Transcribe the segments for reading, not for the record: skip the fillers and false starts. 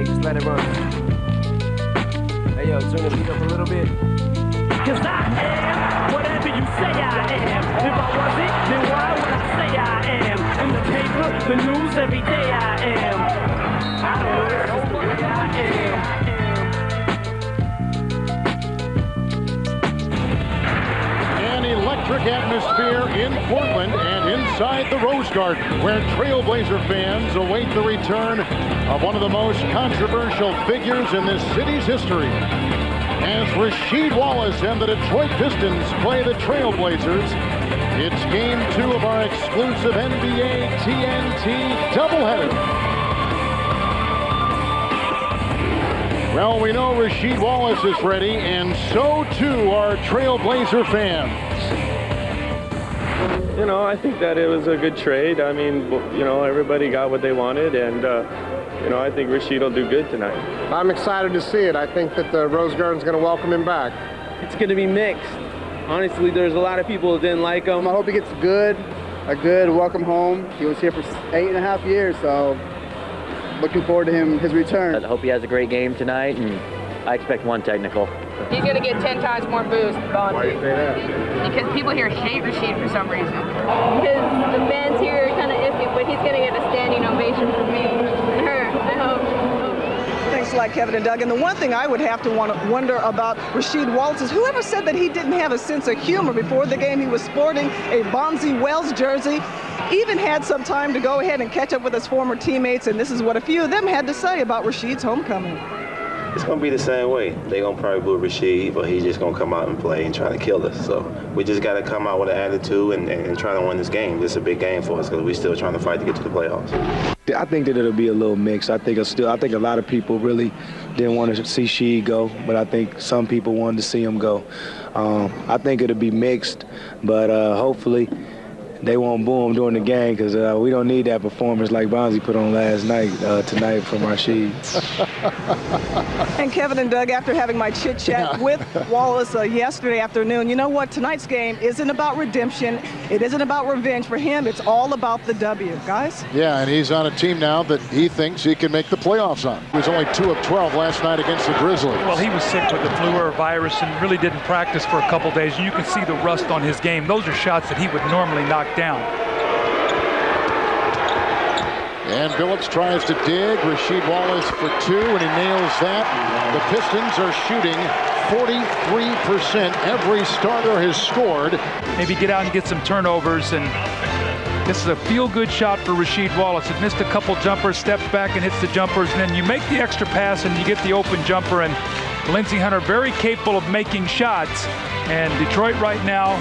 Hey, just let it run. Hey, yo, turn the beat up a little bit. Cause I am whatever you say I am. If I wasn't, then why would I say I am? In the paper, the news, every day I am. I don't know, it's just the way I am. An electric atmosphere in Portland and inside the Rose Garden, where Trailblazer fans await the return of one of the most controversial figures in this city's history. As Rasheed Wallace and the Detroit Pistons play the Trailblazers, it's Game 2 of our exclusive NBA TNT doubleheader. Well, we know Rasheed Wallace is ready, and so too are Trailblazer fans. You know, I think that it was a good trade. I mean, you know, everybody got what they wanted, and you know, I think Rasheed will do good tonight. I'm excited to see it. I think that the Rose Garden's going to welcome him back. It's going to be mixed. Honestly, there's a lot of people that didn't like him. I hope he gets a good welcome home. He was here for 8.5 years, so looking forward to his return. I hope he has a great game tonight, and I expect one technical. He's going to get 10 times more boost. Why do you say that? Because people here hate Rasheed for some reason. Because the fans here are kind of iffy, but he's going to get a standing ovation from me and her, I hope. Thanks a lot, Kevin and Doug. And the one thing I would have to wonder about Rasheed Wallace is whoever said that he didn't have a sense of humor before the game. He was sporting a Bonzi Wells jersey, even had some time to go ahead and catch up with his former teammates, and this is what a few of them had to say about Rasheed's homecoming. It's going to be the same way. They're going to probably boo Rasheed, but he's just going to come out and play and try to kill us. So we just got to come out with an attitude and try to win this game. This is a big game for us because we're still trying to fight to get to the playoffs. I think that it'll be a little mixed. I think a lot of people really didn't want to see Sheed go, but I think some people wanted to see him go. I think it'll be mixed, but hopefully they won't boo him during the game because we don't need that performance like Bonzi put on last night, tonight from Rasheed. And Kevin and Doug, after having my chit-chat with Wallace yesterday afternoon, you know what? Tonight's game isn't about redemption. It isn't about revenge for him. It's all about the W, guys. Yeah, and he's on a team now that he thinks he can make the playoffs on. He was only 2 of 12 last night against the Grizzlies. Well, he was sick with the flu or virus and really didn't practice for a couple days. And you can see the rust on his game. Those are shots that he would normally knock down. And Billups tries to dig. Rasheed Wallace for 2, and he nails that. The Pistons are shooting 43%. Every starter has scored. Maybe get out and get some turnovers, and this is a feel-good shot for Rasheed Wallace. It missed a couple jumpers, steps back and hits the jumpers, and then you make the extra pass and you get the open jumper, and Lindsey Hunter very capable of making shots. And Detroit right now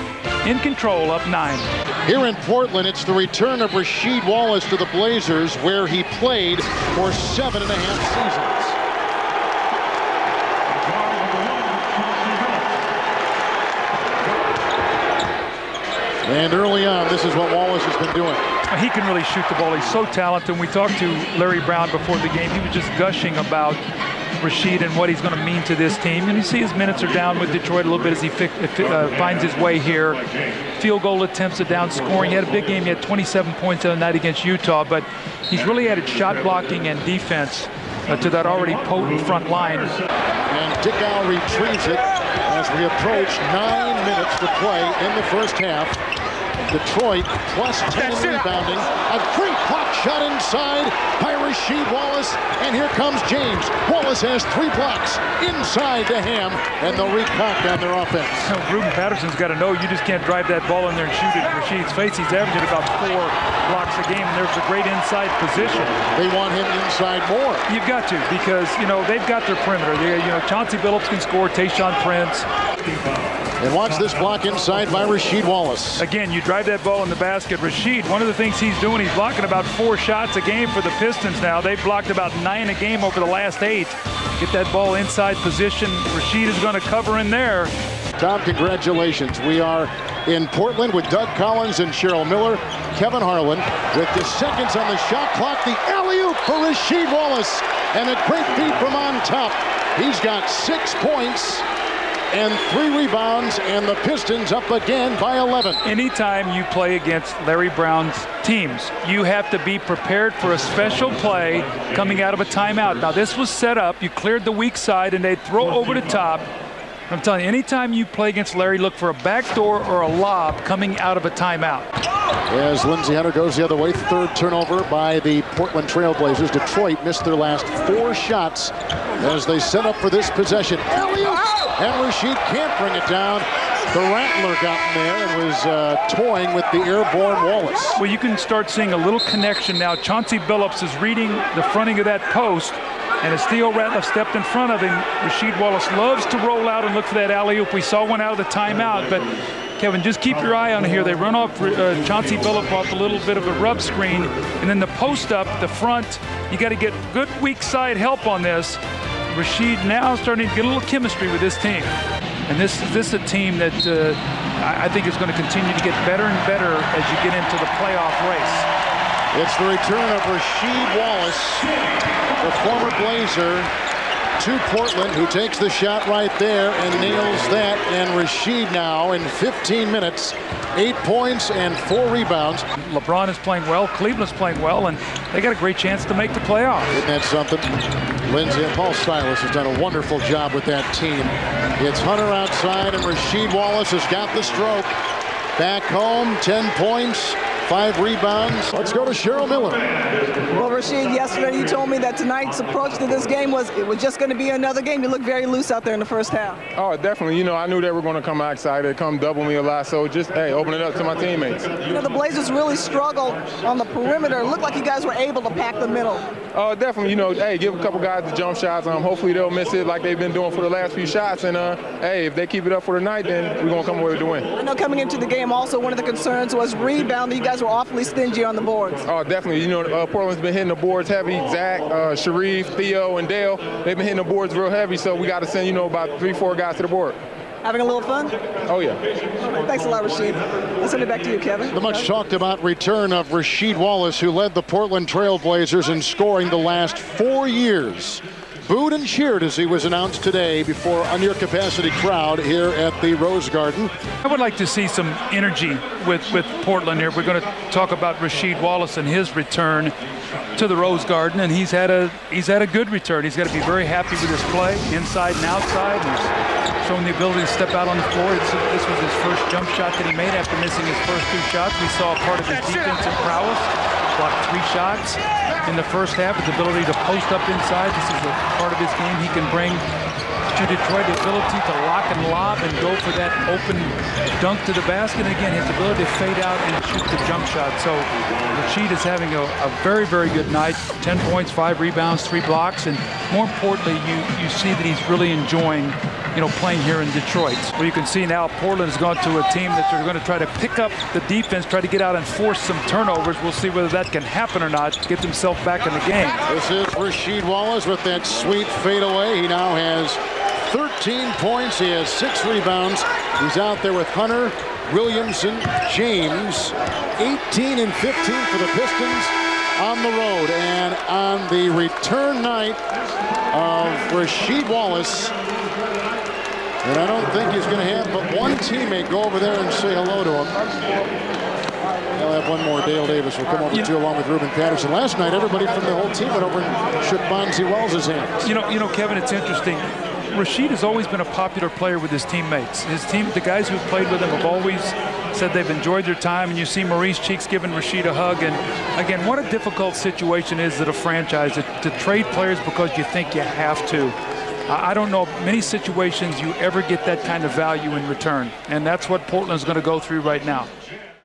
in control, up 9. Here in Portland, it's the return of Rasheed Wallace to the Blazers, where he played for 7.5 seasons. And early on, this is what Wallace has been doing. He can really shoot the ball. He's so talented. When we talked to Larry Brown before the game, he was just gushing about Rasheed and what he's going to mean to this team. And you see his minutes are down with Detroit a little bit as he finds his way here. Field goal attempts are down, scoring. He had a big game. He had 27 points the other night against Utah, but he's really added shot blocking and defense to that already potent front line. And Dickow retrieves it as we approach 9 minutes to play in the first half. Detroit plus 10 in rebounding. A great block shot inside by Rasheed Wallace. And here comes James. Wallace has 3 blocks inside to Ham, and they'll recock on their offense. Ruben Patterson's got to know you just can't drive that ball in there and shoot it in Rasheed's face. He's averaging about 4 blocks a game, and there's a great inside position. They want him inside more. You've got to, because, you know, they've got their perimeter. Chauncey Billups can score, Tayshaun Prince. And watch this block inside by Rasheed Wallace. Again, you drive that ball in the basket. Rasheed, one of the things he's doing, he's blocking about 4 shots a game for the Pistons now. They've blocked about 9 a game over the last 8. Get that ball inside position. Rasheed is going to cover in there. Tom, congratulations. We are in Portland with Doug Collins and Cheryl Miller. Kevin Harlan with the seconds on the shot clock. The alley-oop for Rasheed Wallace. And a great feed from on top. He's got 6 points. and 3 rebounds, and the Pistons up again by 11. Anytime you play against Larry Brown's teams, you have to be prepared for a special play coming out of a timeout. Now, this was set up. You cleared the weak side, and they'd throw over the top. I'm telling you, anytime you play against Larry, look for a backdoor or a lob coming out of a timeout. As Lindsey Hunter goes the other way, 3rd turnover by the Portland Trail Blazers. Detroit missed their last 4 shots as they set up for this possession. Alley-oops, and Rasheed can't bring it down. The Rattler got in there and was toying with the airborne Wallace. Well, you can start seeing a little connection now. Chauncey Billups is reading the fronting of that post, and as Theo Rattler stepped in front of him, Rasheed Wallace loves to roll out and look for that alley-oop. We saw one out of the timeout, but Kevin, just keep your eye on here. They run off Chauncey Billups off a little bit of a rub screen, and then the post up, the front, you got to get good weak side help on this. Rasheed now starting to get a little chemistry with this team. And this is a team that I think is going to continue to get better and better as you get into the playoff race. It's the return of Rasheed Wallace, the former Blazer, to Portland, who takes the shot right there and nails that. And Rasheed now in 15 minutes, 8 points and 4 rebounds. LeBron is playing well, Cleveland's playing well, and they got a great chance to make the playoffs. Isn't that something? Lindsey and Paul Silas has done a wonderful job with that team. It's Hunter outside, and Rasheed Wallace has got the stroke. Back home, 10 points, 5 rebounds. Let's go to Cheryl Miller. Well, Rasheed, yesterday you told me that tonight's approach to this game was just going to be another game. You looked very loose out there in the first half. Oh, definitely. You know, I knew they were going to come out excited, come double me a lot. So just, hey, open it up to my teammates. You know, the Blazers really struggled on the perimeter. It looked like you guys were able to pack the middle. Oh, definitely. You know, hey, give a couple guys the jump shots. Hopefully they'll miss it like they've been doing for the last few shots. And, hey, if they keep it up for tonight, then we're going to come away with the win. I know coming into the game also one of the concerns was rebounding. You guys were awfully stingy on the boards. Oh, definitely. You know, Portland's been hitting the boards heavy. Zach, Sharif, Theo, and Dale, they've been hitting the boards real heavy, so we got to send, you know, about 3-4 guys to the board. Having a little fun? Oh, yeah. All right, thanks a lot, Rasheed. Let's send it back to you, Kevin. The much talked about return of Rasheed Wallace, who led the Portland Trail Blazers in scoring the last 4 years. Booed and cheered as he was announced today before a near capacity crowd here at the Rose Garden. I would like to see some energy with Portland here. We're going to talk about Rasheed Wallace and his return to the Rose Garden, and he's had a good return. He's got to be very happy with his play, inside and outside. He's shown the ability to step out on the floor. This was his first jump shot that he made after missing his first 2 shots. We saw part of his defensive prowess, blocked 3 shots in the first half, his ability to post up inside. This is a part of his game he can bring to Detroit, the ability to lock and lob and go for that open dunk to the basket. And again, his ability to fade out and shoot the jump shot. So Rasheed is having a very, very good night. 10 points, 5 rebounds, 3 blocks, and more importantly, you see that he's really enjoying, you know, playing here in Detroit. Well, you can see now Portland has gone to a team that they're going to try to pick up the defense, try to get out and force some turnovers. We'll see whether that can happen or not, get themselves back in the game. This is Rasheed Wallace with that sweet fadeaway. He now has 13 points. He has 6 rebounds. He's out there with Hunter, Williamson, James. 18 and 15 for the Pistons on the road. And on the return night of Rasheed Wallace, and I don't think he's going to have but one teammate go over there and say hello to him. They'll have one more. Dale Davis will come over too, along with Ruben Patterson. Last night, everybody from the whole team went over and shook Bonzi Wells' hands. You know, Kevin, it's interesting. Rasheed has always been a popular player with his teammates. His team, the guys who've played with him have always said they've enjoyed their time, and you see Maurice Cheeks giving Rasheed a hug. And again, what a difficult situation is at a franchise to trade players because you think you have to. I don't know many situations you ever get that kind of value in return, and that's what Portland's going to go through right now.